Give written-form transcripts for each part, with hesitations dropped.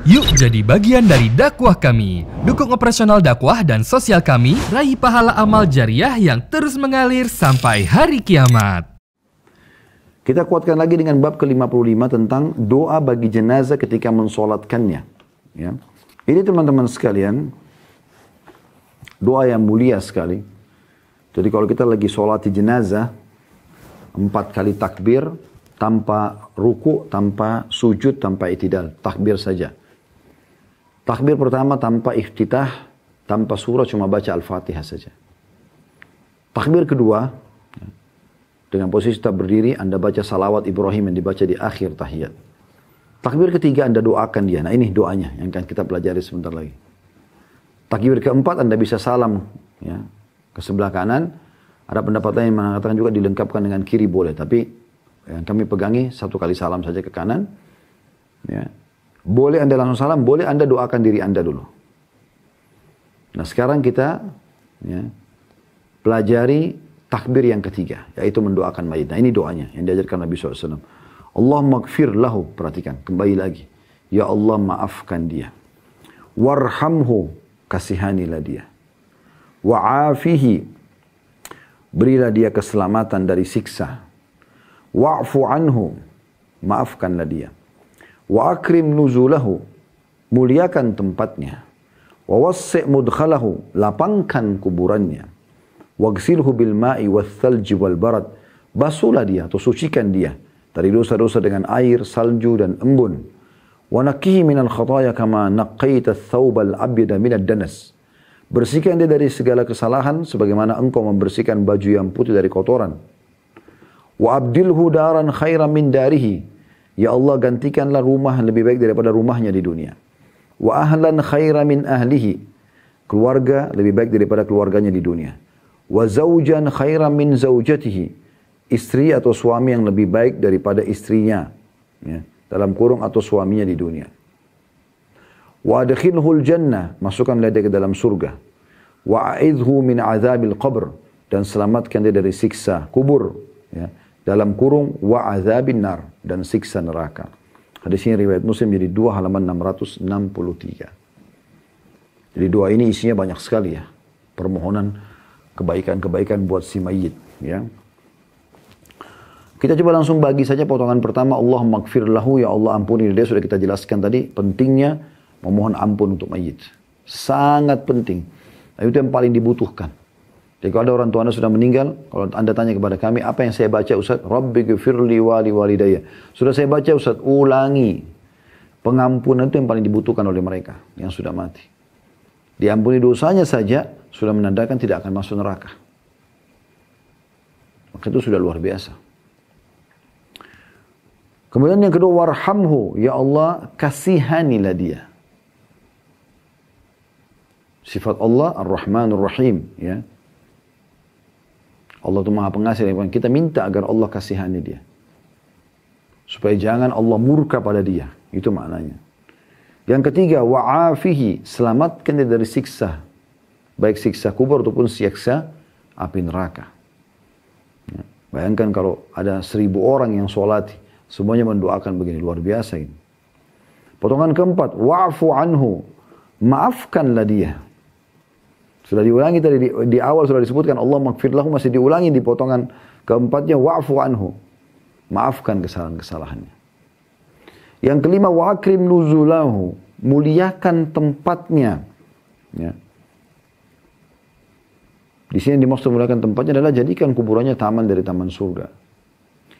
Yuk jadi bagian dari dakwah kami. Dukung operasional dakwah dan sosial kami, raih pahala amal jariah yang terus mengalir sampai hari kiamat. Kita kuatkan lagi dengan bab ke-55 tentang doa bagi jenazah ketika mensolatkannya. Ya. Ini teman-teman sekalian, doa yang mulia sekali. Jadi kalau kita lagi solati jenazah, 4 kali takbir, tanpa ruku, tanpa sujud, tanpa itidal. Takbir saja. Takbir pertama tanpa iftitah, tanpa surah, cuma baca Al-Fatihah saja. Takbir kedua, dengan posisi tetap berdiri, Anda baca salawat Ibrahim yang dibaca di akhir tahiyat. Takbir ketiga, Anda doakan dia. Nah ini doanya yang akan kita pelajari sebentar lagi. Takbir keempat, Anda bisa salam ya, ke sebelah kanan. Ada pendapat lain yang mengatakan juga dilengkapkan dengan kiri boleh. Tapi yang kami pegangi 1 kali salam saja ke kanan. Ya. Boleh Anda langsung salam, boleh Anda doakan diri Anda dulu. Nah sekarang kita ya, pelajari takbir yang ketiga, yaitu mendoakan mayit. Nah ini doanya yang diajarkan Nabi SAW. Allahumma gfir lahu, perhatikan, kembali lagi. Ya Allah maafkan dia. Warhamhu, kasihanilah dia. Wa'afihi, berilah dia keselamatan dari siksa. Wa'fu anhu, maafkanlah dia. Wa akrim nuzulahu, muliakan tempatnya. Wa wassi' mudkhalahu, lapangkan kuburannya. Waghsilhu bil ma'i wath thalji wal barad, basuhlah dia atau sucikan dia dari dosa-dosa dengan air, salju dan embun. Wa naqqihi minal khataaya kama naqqaita ats-tsawbal abyada minad danas, bersihkan dia dari segala kesalahan sebagaimana engkau membersihkan baju yang putih dari kotoran. Wa abdilhu daran khairan min darihi, ya Allah gantikanlah rumah lebih baik daripada rumahnya di dunia. Wa ahlan khairan min ahlihi, keluarga lebih baik daripada keluarganya di dunia. Wa zawjan khairan min zawjatihi, istri atau suami yang lebih baik daripada istrinya ya, dalam kurung atau suaminya di dunia. Wa adkhilhul jannah, masukkanlah dia ke dalam surga. Wa a'idhu min azabil qabr, dan selamatkan dia dari siksa kubur ya, dalam kurung wa azabin nar, dan siksa neraka. Hadis ini riwayat Muslim jadi 2 halaman 663. Jadi doa ini isinya banyak sekali ya, permohonan kebaikan-kebaikan buat si mayit ya. Kita coba langsung bagi saja potongan pertama, Allahumma gfir lahu, ya Allah ampuni dia. Sudah kita jelaskan tadi pentingnya memohon ampun untuk mayit. Sangat penting. Nah, itu yang paling dibutuhkan. Jadi kalau ada orang tua Anda sudah meninggal, kalau Anda tanya kepada kami, apa yang saya baca Ustaz? Rabbi gfirli wali walidayya. Sudah saya baca Ustaz, ulangi. Pengampunan itu yang paling dibutuhkan oleh mereka yang sudah mati. Diampuni dosanya saja, sudah menandakan tidak akan masuk neraka. Maka itu sudah luar biasa. Kemudian yang kedua, warhamhu, ya Allah kasihanilah dia. Sifat Allah Ar-Rahmanur Rahim ya. Allah itu maha pengasih. Kita minta agar Allah kasihani dia. Supaya jangan Allah murka pada dia. Itu maknanya. Yang ketiga, wa'afihi, selamatkan dia dari siksa. Baik siksa kubur ataupun siksa api neraka. Ya. Bayangkan kalau ada 1000 orang yang sholati. Semuanya mendoakan begini. Luar biasa ini. Potongan keempat, wa'fu anhu, maafkanlah dia. Sudah diulangi tadi di awal sudah disebutkan Allah maghfir lahu, masih diulangi di potongan keempatnya wa'fu anhu. Maafkan kesalahan-kesalahannya. Yang kelima wa akrim nuzulahu, muliakan tempatnya. Ya. Di sini dimaksud muliakan tempatnya adalah jadikan kuburannya taman dari taman surga.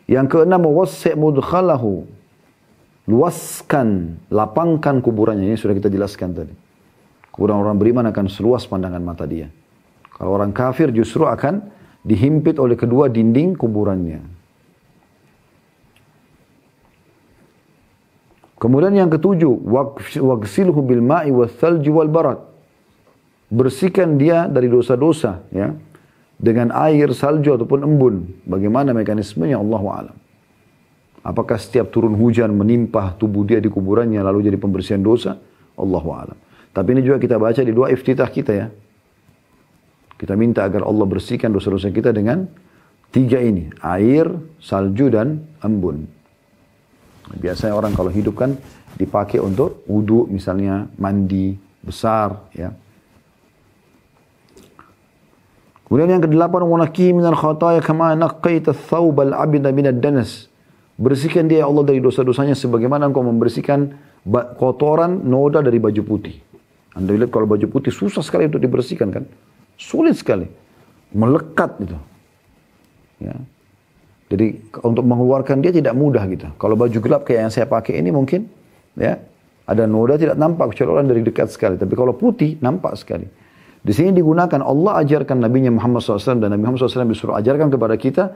Yang keenam wassi' mudkhalahu, luaskan, lapangkan kuburannya. Ini sudah kita jelaskan tadi. Kuburan orang beriman akan seluas pandangan mata dia. Kalau orang kafir justru akan dihimpit oleh kedua dinding kuburannya. Kemudian yang ketujuh, waghsilhu bil ma'i wath thalji wal barad. Bersihkan dia dari dosa-dosa ya, dengan air, salju ataupun embun. Bagaimana mekanismenya Allahu a'lam. Apakah setiap turun hujan menimpa tubuh dia di kuburannya lalu jadi pembersihan dosa? Allahu a'lam. Tapi ini juga kita baca di doa iftitah kita ya. Kita minta agar Allah bersihkan dosa-dosa kita dengan 3 ini. Air, salju, dan embun. Biasanya orang kalau hidup kan dipakai untuk wudu, misalnya mandi besar, ya. Kemudian yang kedelapan, wanaki minal khataya kama naqqaita thawbal abida minad danas. Bersihkan dia ya Allah dari dosa-dosanya sebagaimana engkau membersihkan kotoran noda dari baju putih. Anda lihat kalau baju putih susah sekali untuk dibersihkan kan? Sulit sekali. Melekat gitu. Ya. Jadi untuk mengeluarkan dia tidak mudah gitu. Kalau baju gelap kayak yang saya pakai ini mungkin ya ada noda tidak nampak kecuali orang dari dekat sekali. Tapi kalau putih nampak sekali. Di sini digunakan Allah ajarkan Nabi Muhammad SAW dan Nabi Muhammad SAW disuruh ajarkan kepada kita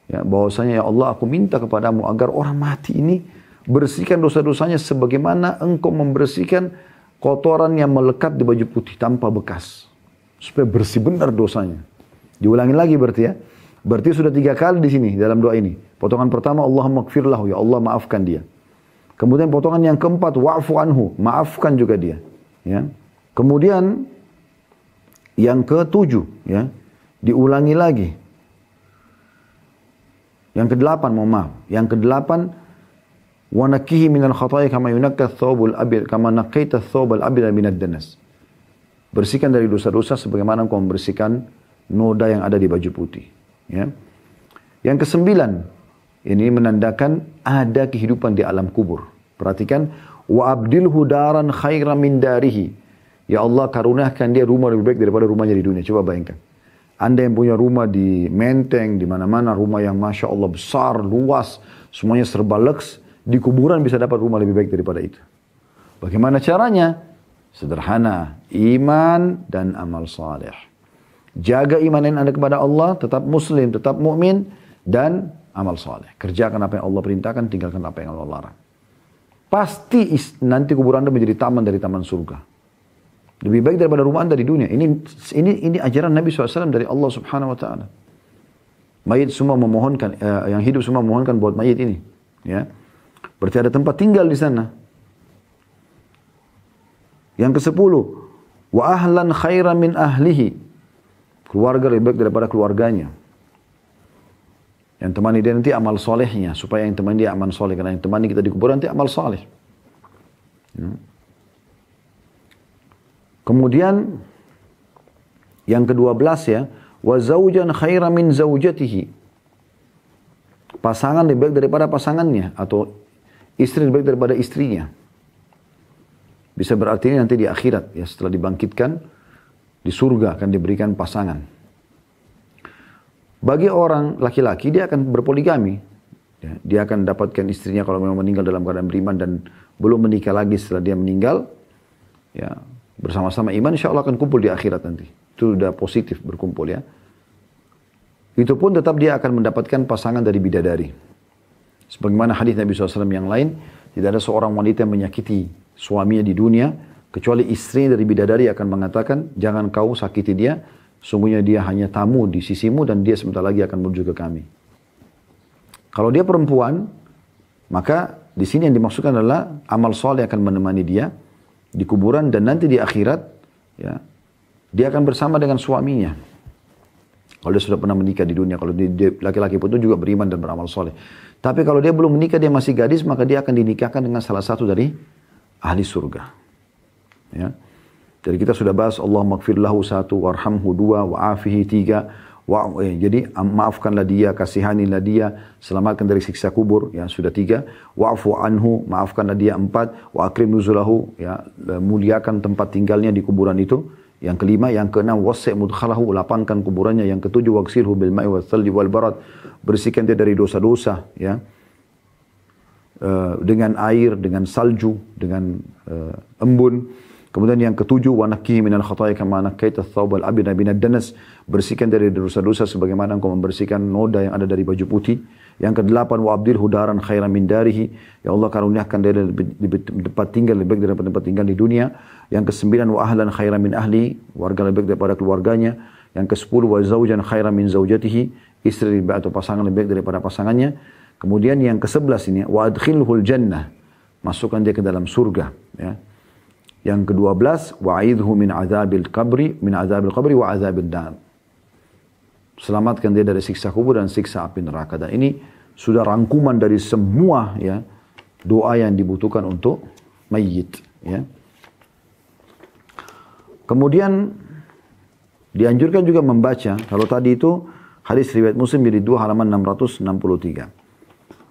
ya, bahwasanya ya Allah aku minta kepadamu agar orang mati ini bersihkan dosa-dosanya sebagaimana engkau membersihkan kotoran yang melekat di baju putih tanpa bekas. Supaya bersih benar dosanya. Diulangi lagi berarti ya. Berarti sudah 3 kali di sini dalam doa ini. Potongan pertama Allahumma gfir lahu, ya Allah maafkan dia. Kemudian potongan yang keempat wa'fu anhu, maafkan juga dia. Ya. Kemudian yang ke-7 ya, diulangi lagi. Yang ke-8 mohon maaf. Yang ke-8 wa naqihi minal khataaya kama yunakka thawbul abyad kama naqaita thawbal abyad minad danas. Bersihkan dari dosa-dosa sebagaimana engkau membersihkan noda yang ada di baju putih. Ya. Yang ke-9 ini menandakan ada kehidupan di alam kubur. Perhatikan wa abdilhu daran khairan min darihi. Ya Allah karuniakan dia rumah lebih baik daripada rumahnya di dunia. Coba bayangkan. Anda yang punya rumah di Menteng, di mana-mana rumah yang Masya Allah besar, luas, semuanya serba leks, di kuburan bisa dapat rumah lebih baik daripada itu. Bagaimana caranya? Sederhana, iman dan amal saleh. Jaga iman Anda kepada Allah, tetap muslim, tetap mukmin dan amal saleh. Kerjakan apa yang Allah perintahkan, tinggalkan apa yang Allah larang. Pasti nanti kuburan Anda menjadi taman dari taman surga. Lebih baik daripada rumah Anda di dunia. Ini ajaran Nabi SAW dari Allah Subhanahu Wa Taala. Mayit semua memohonkan, yang hidup semua memohonkan buat mayit ini. Ya, berarti ada tempat tinggal di sana. Yang ke-10, wa ahlan khairan min ahlihi. Keluarga lebih baik daripada keluarganya. Yang temani dia nanti amal solehnya, supaya yang temani dia amal soleh. Karena yang temani kita di kuburan nanti amal soleh. Kemudian yang ke-12 ya, wa zaujan khairan min zaujatihi. Pasangan lebih baik daripada pasangannya atau istri lebih baik daripada istrinya. Bisa berarti ini nanti di akhirat ya, setelah dibangkitkan di surga akan diberikan pasangan. Bagi orang laki-laki dia akan berpoligami. Ya, dia akan dapatkan istrinya kalau memang meninggal dalam keadaan beriman dan belum menikah lagi setelah dia meninggal. Ya, bersama-sama iman insya Allah akan kumpul di akhirat nanti. Itu sudah positif berkumpul ya. Itu pun tetap dia akan mendapatkan pasangan dari bidadari. Sebagaimana hadis Nabi SAW yang lain, tidak ada seorang wanita yang menyakiti suaminya di dunia, kecuali istri dari bidadari akan mengatakan, jangan kau sakiti dia, sungguhnya dia hanya tamu di sisimu dan dia sebentar lagi akan menuju ke kami. Kalau dia perempuan, maka di sini yang dimaksudkan adalah amal soleh akan menemani dia di kuburan dan nanti di akhirat ya, dia akan bersama dengan suaminya. Kalau dia sudah pernah menikah di dunia, kalau dia laki-laki pun itu juga beriman dan beramal soleh. Tapi kalau dia belum menikah, dia masih gadis, maka dia akan dinikahkan dengan salah satu dari ahli surga. Ya. Jadi kita sudah bahas Allah maghfir lahu 1, warhamhu 2, wa'afihi 3. Jadi maafkanlah dia, kasihanilah dia, selamatkan dari siksa kubur, ya sudah 3. Wa'fu anhu, maafkanlah dia 4. Wa akrim nuzulahu, ya muliakan tempat tinggalnya di kuburan itu. Yang kelima, yang keenam, wasi' mudkhalahu, lapangkan kuburannya. Yang ketujuh, waghsilhu bil ma'i wal thalji wal barad, bersihkan dia dari dosa-dosa, ya. Dengan air, dengan salju, dengan embun. Kemudian yang ketujuh, wa naqihi minal khataaya kama naqaita thawbal abyada minad danas, bersihkan dari dosa-dosa sebagaimana engkau membersihkan noda yang ada dari baju putih. Yang kedelapan, wa abdilhu daran khairan min darihi, ya Allah karuniakan dia di tempat tinggal lebih baik daripada tempat tinggal di dunia. Yang kesembilan, wa ahlan khairan min ahli, warga lebih baik daripada keluarganya. Yang kesepuluh, wa zaujan khairan min zaujatihi, istri lebih baik atau pasangan lebih baik daripada pasangannya. Kemudian yang ke-11 ini, wa adkhilhul jannah, masukkan dia ke dalam surga, ya. Yang ke-12, wa'idhu min azabil qabri wa azabil nar. Selamatkan dia dari siksa kubur dan siksa api neraka. Dan ini sudah rangkuman dari semua ya doa yang dibutuhkan untuk mayit. Ya. Kemudian dianjurkan juga membaca, kalau tadi itu hadis riwayat Muslim jadi 2 halaman 663.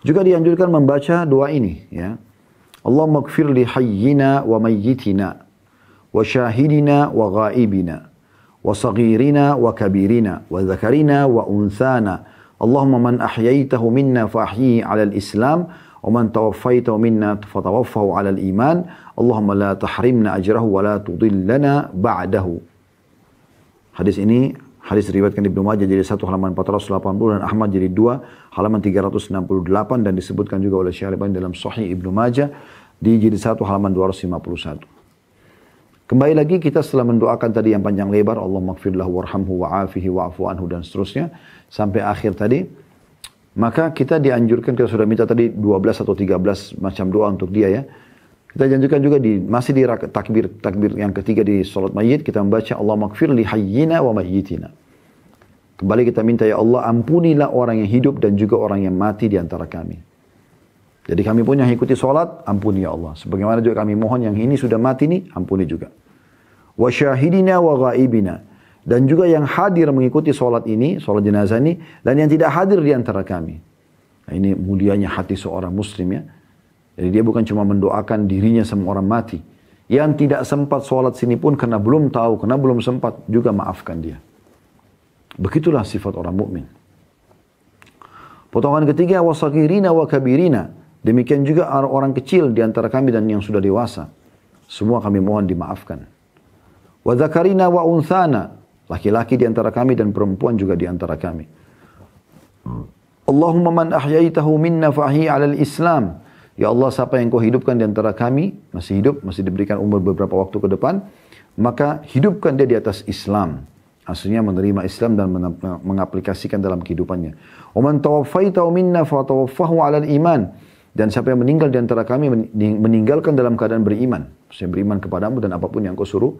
Juga dianjurkan membaca doa ini. Ya. Allahumma gfir li hayyina wa mayyitina wa syahidina wa ghaibina wa saghirina wa kabirina wa zakarina wa unsana. Allahumma man ahyaitahu minna fa ahyihi 'ala al-islam wa man tawaffaitahu minna fatawaffahu 'ala al-iman. Allahumma la tahrimna ajrahu wa la tudillana ba'dahu. Hadis ini hadis diriwayatkan Ibnu Majah jadi 1 halaman 480 dan Ahmad jadi 2 halaman 368 dan disebutkan juga oleh Syekh Al-Albani dalam Sahih Ibnu Majah di jadi 1 halaman 251. Kembali lagi kita setelah mendoakan tadi yang panjang lebar, Allahumma gfir lahu warhamhu wa'afihi wa'fu anhu dan seterusnya sampai akhir tadi, maka kita dianjurkan, kita sudah minta tadi 12 atau 13 macam doa untuk dia ya. Kita janjikan juga masih di takbir yang ketiga di salat mayit kita membaca Allahumma gfir li hayyina wa mayyitina. Kembali kita minta ya Allah ampunilah orang yang hidup dan juga orang yang mati di antara kami. Jadi kami pun yang ikuti salat ampuni ya Allah. Sebagaimana juga kami mohon yang ini sudah mati nih ampuni juga. Wa syahidina wa ghaibina, dan juga yang hadir mengikuti salat ini, salat jenazah ini, dan yang tidak hadir di antara kami. Nah, ini mulianya hati seorang muslim ya. Jadi dia bukan cuma mendoakan dirinya sama orang mati. Yang tidak sempat sholat sini pun karena belum tahu, karena belum sempat juga maafkan dia. Begitulah sifat orang mukmin. Potongan ketiga, wasagirina wa kabirina. Demikian juga orang kecil di antara kami dan yang sudah dewasa. Semua kami mohon dimaafkan. Wa zakarina wa unthana. Laki-laki di antara kami dan perempuan juga di antara kami. Allahumma man ahyaitahu minna fahyi alal Islam. Ya Allah, siapa yang kau hidupkan di antara kami, masih hidup, masih diberikan umur beberapa waktu ke depan, maka hidupkan dia di atas Islam. Aslinya menerima Islam dan mengaplikasikan dalam kehidupannya. Wa man tawaffaitahu minna fa tawaffahu 'alal iman. Dan siapa yang meninggal di antara kami meninggalkan dalam keadaan beriman. Saya beriman kepadamu dan apapun yang kau suruh,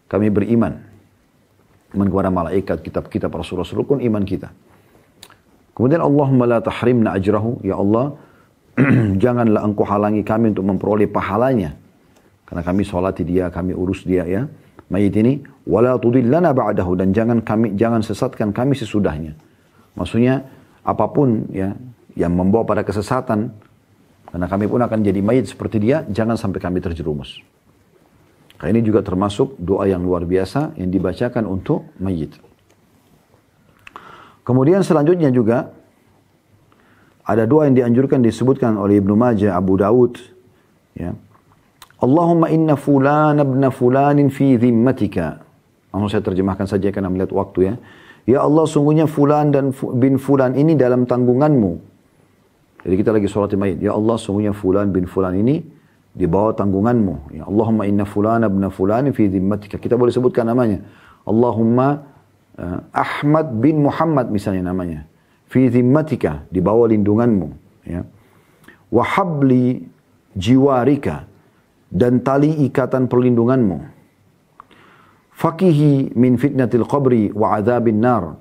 kami beriman. Iman kepada malaikat, kitab-kitab Rasul-Rasul pun iman kita. Kemudian Allahumma la tahrimna ajrahu, ya Allah, janganlah engkau halangi kami untuk memperoleh pahalanya. Karena kami sholati dia, kami urus dia ya. Mayit ini, wala tudillana ba'dahu, dan jangan sesatkan kami sesudahnya. Maksudnya apapun ya yang membawa pada kesesatan, karena kami pun akan jadi mayit seperti dia, jangan sampai kami terjerumus. Ini juga termasuk doa yang luar biasa yang dibacakan untuk mayit. Kemudian selanjutnya juga ada doa yang dianjurkan disebutkan oleh Ibnu Majah, Abu Daud. Ya. Allahumma inna fulan ibn fulanin fi dhimmatika. Langsung saya terjemahkan saja karena melihat waktu ya. Ya Allah, sungguhnya fulan dan bin fulan ini dalam tanggunganmu. Jadi kita lagi sholat mayit. Ya Allah, sungguhnya fulan bin fulan ini di bawah tanggunganmu. Ya Allahumma inna fulan ibn fulanin fi dhimmatika. Kita boleh sebutkan namanya. Allahumma Ahmad bin Muhammad misalnya namanya. Fi dhimmatika, di bawah lindunganmu. Ya. Wa habli jiwarika, dan tali ikatan perlindunganmu. Fakihi min fitnatil qabri wa adhabin nar,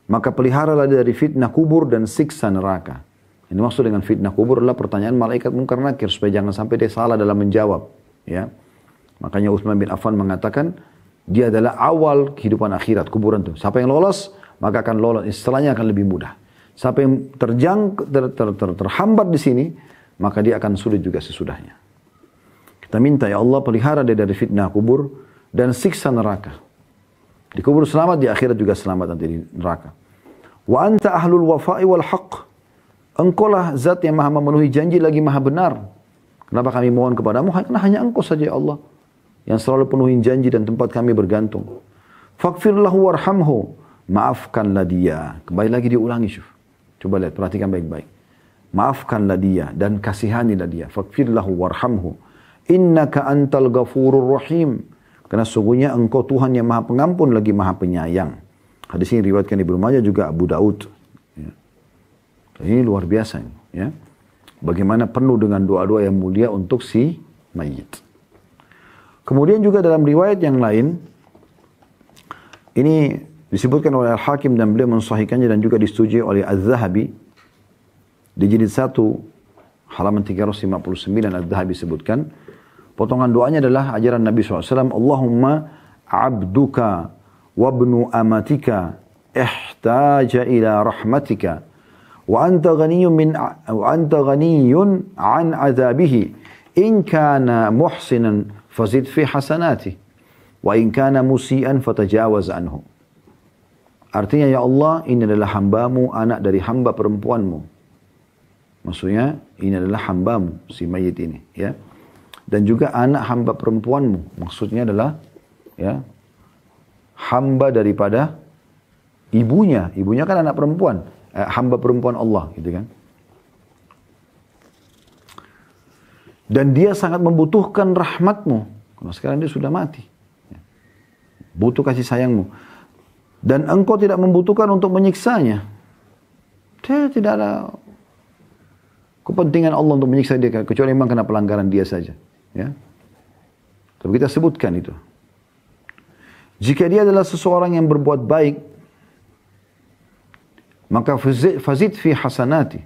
maka peliharalah dari fitnah kubur dan siksa neraka. Ini maksud dengan fitnah kubur adalah pertanyaan malaikat munkar nakir supaya jangan sampai dia salah dalam menjawab. Ya. Makanya Utsman bin Affan mengatakan dia adalah awal kehidupan akhirat, kuburan itu. Siapa yang lolos maka akan lolos, setelahnya akan lebih mudah. Siapa yang terhambat di sini, maka dia akan sulit juga sesudahnya. Kita minta ya Allah pelihara dia dari fitnah kubur dan siksa neraka. Di kubur selamat, di akhirat juga selamat nanti di neraka. Wa anta ahlul wafa'i wal haqq. Engkaulah zat yang maha memenuhi janji lagi maha benar. Kenapa kami mohon kepadamu? Karena hanya engkau saja ya Allah yang selalu penuhi janji dan tempat kami bergantung. Faghfir lahu warhamhu. Maafkanlah dia. Kembali lagi diulangi syuf. Coba lihat, perhatikan baik-baik. Maafkanlah dia dan kasihanilah dia. Faghfir lahu warhamhu. Innaka antal ghafurur rahim. Karena sungguhnya engkau Tuhan yang maha pengampun lagi maha penyayang. Hadis ini riwayatkan Ibnu Majah juga Abu Daud. Ya. Ini luar biasa. Ya. Bagaimana penuh dengan doa-doa yang mulia untuk si mayit. Kemudian juga dalam riwayat yang lain, ini disebutkan oleh Al-Hakim dan beliau mensahihkannya dan juga disetujui oleh Az-Zahabi. Di jilid 1 halaman 359 Al-Dhahabi sebutkan. Potongan doanya adalah ajaran Nabi SAW. Allahumma abduka wabnu amatika ihtaja ila rahmatika wa anta ghaniyun an azabihi in kana muhsinan fazid fi hasanati wa in kana musian fatajawaz anhu. Artinya, ya Allah, ini adalah hambamu, anak dari hamba perempuanmu. Maksudnya, ini adalah hambamu, si mayit ini, ya. Dan juga anak hamba perempuanmu. Maksudnya adalah, ya, hamba daripada ibunya. Ibunya kan anak perempuan. Hamba perempuan Allah, gitu kan. Dan dia sangat membutuhkan rahmatmu. Karena sekarang dia sudah mati. Butuh kasih sayangmu. Dan engkau tidak membutuhkan untuk menyiksanya. Dia tidak ada kepentingan Allah untuk menyiksa dia. Kecuali memang kena pelanggaran dia saja. Ya. Tapi kita sebutkan itu. Jika dia adalah seseorang yang berbuat baik, maka fazid fi hasanati.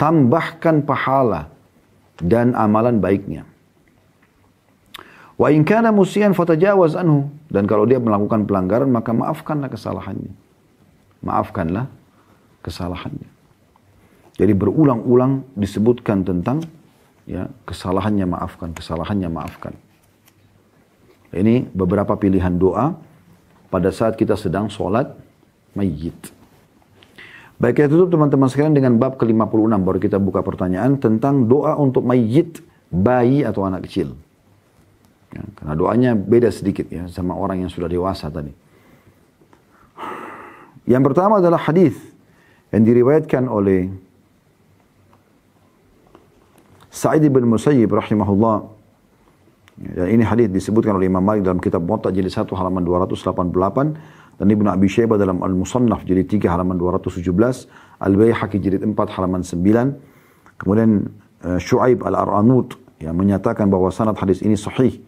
Tambahkan pahala dan amalan baiknya. Wa in kana musian fatajawaz anhu. Dan kalau dia melakukan pelanggaran, maka maafkanlah kesalahannya. Maafkanlah kesalahannya. Jadi berulang-ulang disebutkan tentang, ya, kesalahannya maafkan, kesalahannya maafkan. Ini beberapa pilihan doa pada saat kita sedang sholat mayyit. Baik, kita tutup teman-teman sekalian dengan bab ke-56. Baru kita buka pertanyaan tentang doa untuk mayyit, bayi atau anak kecil. Ya, karena doanya beda sedikit ya sama orang yang sudah dewasa tadi. Yang pertama adalah hadis yang diriwayatkan oleh Sa'id bin Musayyib rahimahullah. Dan ini hadis disebutkan oleh Imam Malik dalam kitab Muwatta jilid 1 halaman 288 dan Ibnu Abi Syaibah dalam Al-Musannaf jilid 3 halaman 217, Al-Baihaqi jilid 4 halaman 9. Kemudian Syu'aib Al-Ar'anut yang menyatakan bahwa sanad hadis ini sahih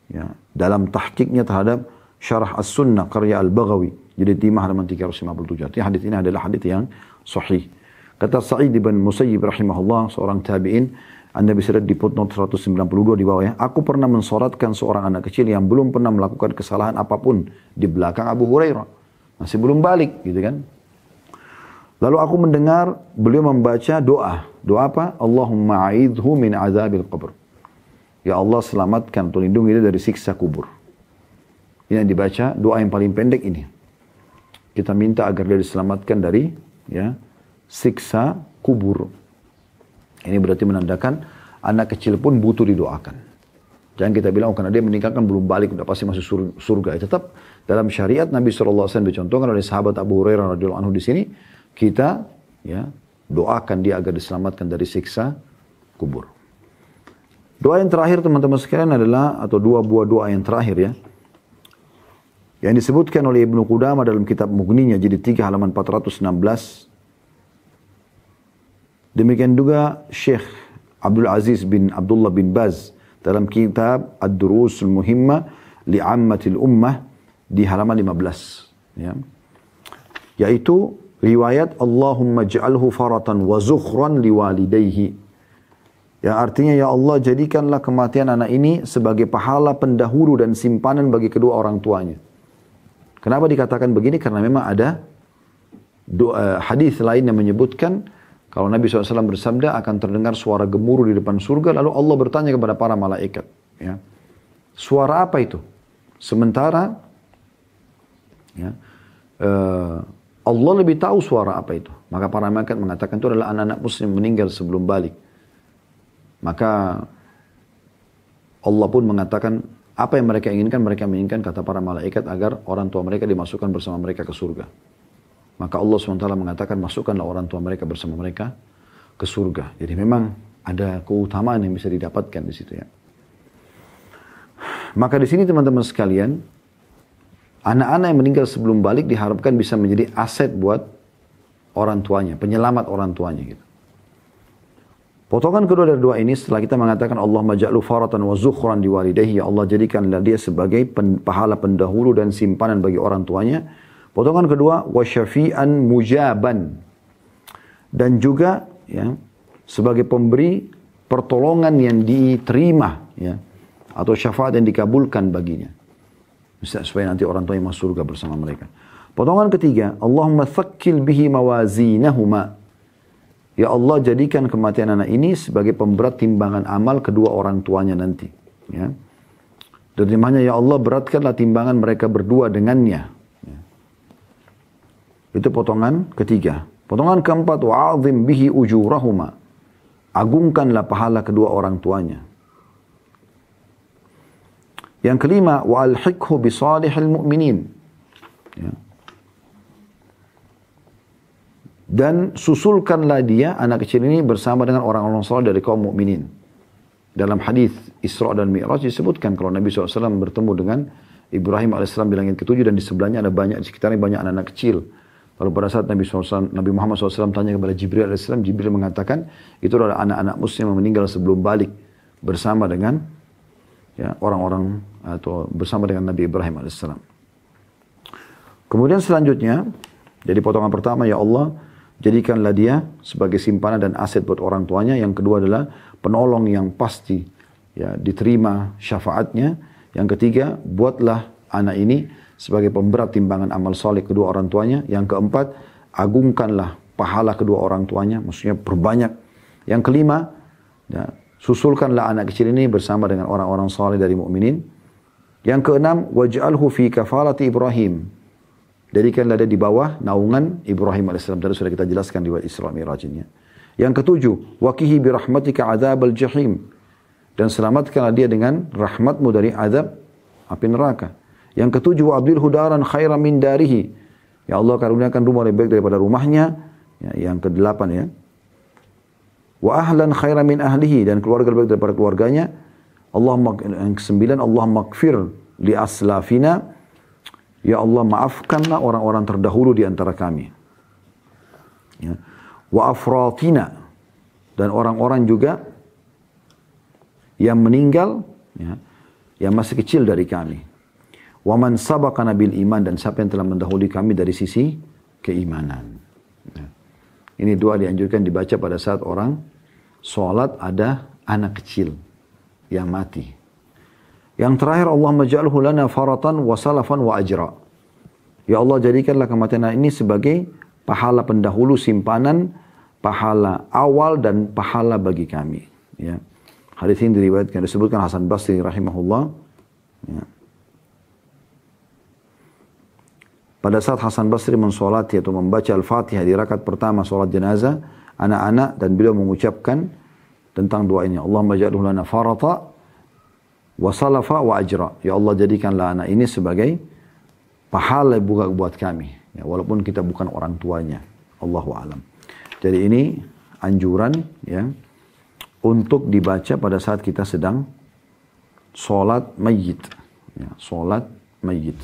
ya, dalam tahqiqnya terhadap Syarah As-Sunnah karya Al-Baghawi jilid 5 halaman 357. Artinya hadis ini adalah hadis yang sahih. Kata Sa'id bin Musayyib rahimahullah, seorang tabi'in, Anda bisa lihat di footnote 192 di bawah ya. Aku pernah mensolatkan seorang anak kecil yang belum pernah melakukan kesalahan apapun di belakang Abu Hurairah. Masih belum balik gitu kan. Lalu aku mendengar beliau membaca doa. Doa apa? Allahumma a'idhu min azabil qabr. Ya Allah, selamatkan atau lindungi dia dari siksa kubur. Ini yang dibaca, doa yang paling pendek ini. Kita minta agar dia diselamatkan dari ya siksa kubur. Ini berarti menandakan anak kecil pun butuh didoakan. Jangan kita bilang, oh karena dia meninggalkan belum balik, udah pasti masuk surga. Tetap dalam syariat Nabi SAW dicontohkan oleh sahabat Abu Hurairah radhiyallahu anhu di sini, kita ya doakan dia agar diselamatkan dari siksa kubur. Doa yang terakhir teman-teman sekalian adalah, atau dua buah doa yang terakhir ya, yang disebutkan oleh Ibnu Qudamah dalam kitab Mughninya jilid 3 halaman 416. Demikian juga Syekh Abdul Aziz bin Abdullah bin Baz dalam kitab Ad-Durusul Muhimmah li'ammatil ummah di halaman 15 ya. Yaitu riwayat Allahumma ja'alhu faratan wa zukhran liwalidayhi, yang artinya, ya Allah, jadikanlah kematian anak ini sebagai pahala pendahulu dan simpanan bagi kedua orang tuanya. Kenapa dikatakan begini? Karena memang ada hadis lain yang menyebutkan kalau Nabi SAW bersabda akan terdengar suara gemuruh di depan surga, lalu Allah bertanya kepada para malaikat, ya, suara apa itu? Sementara ya, Allah lebih tahu suara apa itu. Maka para malaikat mengatakan itu adalah anak-anak muslim meninggal sebelum balik. Maka Allah pun mengatakan apa yang mereka inginkan, kata para malaikat, agar orang tua mereka dimasukkan bersama mereka ke surga. Maka Allah SWT mengatakan, masukkanlah orang tua mereka bersama mereka ke surga. Jadi memang ada keutamaan yang bisa didapatkan di situ ya. Maka di sini teman-teman sekalian, anak-anak yang meninggal sebelum balik diharapkan bisa menjadi aset buat orang tuanya, penyelamat orang tuanya gitu. Potongan kedua dari doa ini setelah kita mengatakan Allahumma ja'lu faratan wa zukhran liwalidayhi, ya Allah jadikanlah dia sebagai pahala pendahulu dan simpanan bagi orang tuanya. Potongan kedua, wa syafi'an mujaban, dan juga ya sebagai pemberi pertolongan yang diterima, ya, atau syafaat yang dikabulkan baginya. Supaya nanti orang tuanya masuk surga bersama mereka. Potongan ketiga, Allahumma tsakkil bihi mawazinahuma. Ya Allah, jadikan kematian anak ini sebagai pemberat timbangan amal kedua orang tuanya nanti. Ya. Dan firman-Nya, ya Allah, beratkanlah timbangan mereka berdua dengannya. Ya. Itu potongan ketiga. Potongan keempat, wa'azim bihi ujurahuma. Agungkanlah pahala kedua orang tuanya. Yang kelima, wa'alhiqhu bisalihil mu'minin. Ya. Dan susulkanlah dia, anak kecil ini, bersama dengan orang-orang saleh dari kaum mukminin. Dalam hadis Isra dan Mi'raj disebutkan kalau Nabi SAW bertemu dengan Ibrahim AS di langit ketujuh, dan di sebelahnya ada banyak, di sekitarnya banyak anak-anak kecil. Lalu pada saat Nabi Muhammad SAW tanya kepada Jibril AS, Jibril mengatakan itu adalah anak-anak muslim yang meninggal sebelum balik bersama dengan, ya, orang-orang atau bersama dengan Nabi Ibrahim AS. Kemudian selanjutnya, jadi potongan pertama, ya Allah, jadikanlah dia sebagai simpanan dan aset buat orang tuanya. Yang kedua adalah penolong yang pasti, ya, diterima syafaatnya. Yang ketiga, buatlah anak ini sebagai pemberat timbangan amal saleh kedua orang tuanya. Yang keempat, agungkanlah pahala kedua orang tuanya, maksudnya perbanyak. Yang kelima, ya, susulkanlah anak kecil ini bersama dengan orang-orang saleh dari mukminin. Yang keenam, waj'alhu fi kafalati Ibrahim. Jadikanlah dia di bawah naungan Ibrahim AS. Tadi sudah kita jelaskan di Isra Mi'rajnya. Yang ketujuh, waqihi birahmatika adzabal jahim. Dan selamatkanlah dia dengan rahmatmu dari azab api neraka. Yang ketujuh, wa'abdilhu daran khairan min darihi. Ya Allah, karuniakan rumah lebih baik daripada rumahnya. Ya, yang kedelapan, ya. Wa ahlan khairan min ahlihi. Dan keluarga lebih baik daripada keluarganya. Yang kesembilan, Allahumma gfir li aslafina. Ya Allah, maafkanlah orang-orang terdahulu di antara kami. Ya. Wa afratina. Dan orang-orang juga yang meninggal, ya, yang masih kecil dari kami. Wa man sabaqana bil iman. Dan siapa yang telah mendahului kami dari sisi keimanan. Ya. Ini doa dianjurkan dibaca pada saat orang sholat ada anak kecil yang mati. Yang terakhir, Allahumma ja'alhu lana faratan wa salafan wa ajra. Ya Allah, jadikanlah kematian ini sebagai pahala pendahulu, simpanan, pahala awal dan pahala bagi kami. Ya. Hadis ini diriwayatkan, disebutkan Hasan Basri rahimahullah. Ya. Pada saat Hasan Basri mensolati atau membaca Al-Fatihah di rakaat pertama solat jenazah, anak-anak, dan beliau mengucapkan tentang doa ini, Allahumma ja'alhu lana farata wa salafa wa ajra. Ya Allah, jadikanlah anak ini sebagai pahala buat kami, ya, walaupun kita bukan orang tuanya. Allahu a'lam. Jadi ini anjuran, ya, untuk dibaca pada saat kita sedang sholat mayyit, ya, sholat mayyit.